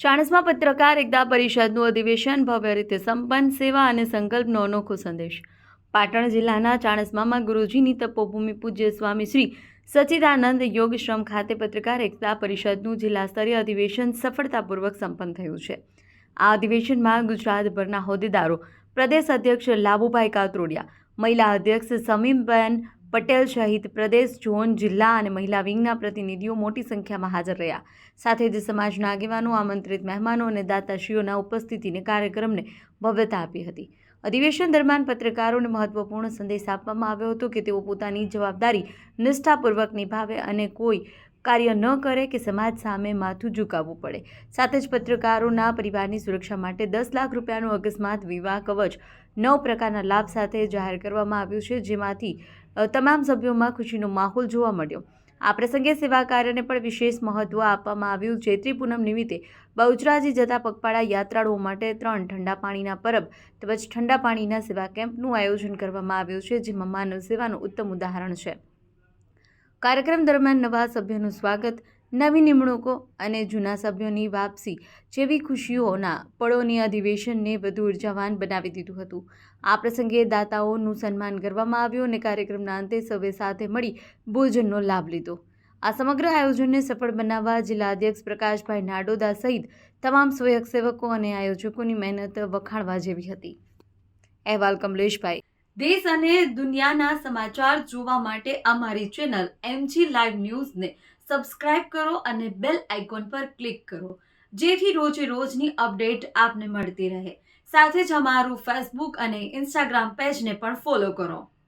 ચાણસ્મા પત્રકાર એકતા પરિષદનું અધિવેશન ભવ્ય રીતે સંપન્ન, સેવા અને સંકલ્પનો અનોખો સંદેશ. પાટણ જિલ્લાના ચાણસ્મામાં ગુરુજીની તપોભૂમિ પૂજ્ય સ્વામી શ્રી સચ્ચિદાનંદ યોગશ્રમ ખાતે પત્રકાર એકતા પરિષદનું જિલ્લા સ્તરીય અધિવેશન સફળતાપૂર્વક સંપન્ન થયું છે. આ અધિવેશનમાં ગુજરાતભરના હોદ્દેદારો, પ્રદેશ અધ્યક્ષ લાભુભાઈ કાતરોડિયા, મહિલા અધ્યક્ષ સમીમબેન પટેલ સહિત પ્રદેશ, ઝોન, જિલ્લા અને મહિલા વિંગના પ્રતિનિધિઓ મોટી સંખ્યામાં હાજર રહ્યા. સાથે જ સમાજના આગેવાનો, આમંત્રિત મહેમાનો અને દાતાશ્રીઓના ઉપસ્થિતિને કાર્યક્રમને ભવ્યતા આપી હતી. અધિવેશન દરમિયાન પત્રકારોને મહત્વપૂર્ણ સંદેશ આપવામાં આવ્યો હતો કે તેઓ પોતાની જવાબદારી નિષ્ઠાપૂર્વક નિભાવે અને કોઈ કાર્ય ન કરે કે સમાજ સામે માથું ઝુકાવવું પડે. સાથે જ પત્રકારોના પરિવારની સુરક્ષા માટે 10 લાખ રૂપિયાનું અકસ્માત વીમા કવચ 9 પ્રકારના લાભ સાથે જાહેર કરવામાં આવ્યું છે, જેમાંથી તમામ સભ્યોમાં ખુશીનો માહોલ જોવા મળ્યો. આ પ્રસંગે સેવા કાર્યને પણ વિશેષ મહત્વ આપવામાં આવ્યું. ચૈત્રી પૂનમ નિમિત્તે બહુચરાજી જતા પગપાળા યાત્રાળુઓ માટે 3 ઠંડા પાણીના પરબ તેમજ ઠંડા પાણીના સેવા કેમ્પનું આયોજન કરવામાં આવ્યું છે, જેમાં માનવ સેવાનું ઉત્તમ ઉદાહરણ છે. કાર્યક્રમ દરમિયાન નવા સભ્યોનું સ્વાગત, નવી નિમણૂકો અને જૂના સભ્યોની વાપસી જેવી ખુશીઓના પળોની અધિવેશનને વધુ ઉર્જાવાન બનાવી દીધું હતું. આ પ્રસંગે દાતાઓનું સન્માન કરવામાં આવ્યું અને કાર્યક્રમના અંતે સૌએ સાથે મળી ભોજનનો લાભ લીધો. આ સમગ્ર આયોજનને સફળ બનાવવા જિલ્લા અધ્યક્ષ પ્રકાશભાઈ નાડોદા સહિત તમામ સ્વયંસેવકો અને આયોજકોની મહેનત વખાણવા જેવી હતી. અહેવાલ કમલેશભાઈ. દેશ અને દુનિયાના સમાચાર જોવા માટે અમારી ચેનલ MG લાઈવ ન્યૂઝને સબસ્ક્રાઇબ કરો અને બેલ આઇકોન પર ક્લિક કરો, જેથી રોજે રોજની અપડેટ આપને મળતી રહે. સાથે જ અમારું ફેસબુક અને ઇન્સ્ટાગ્રામ પેજને પણ ફોલો કરો.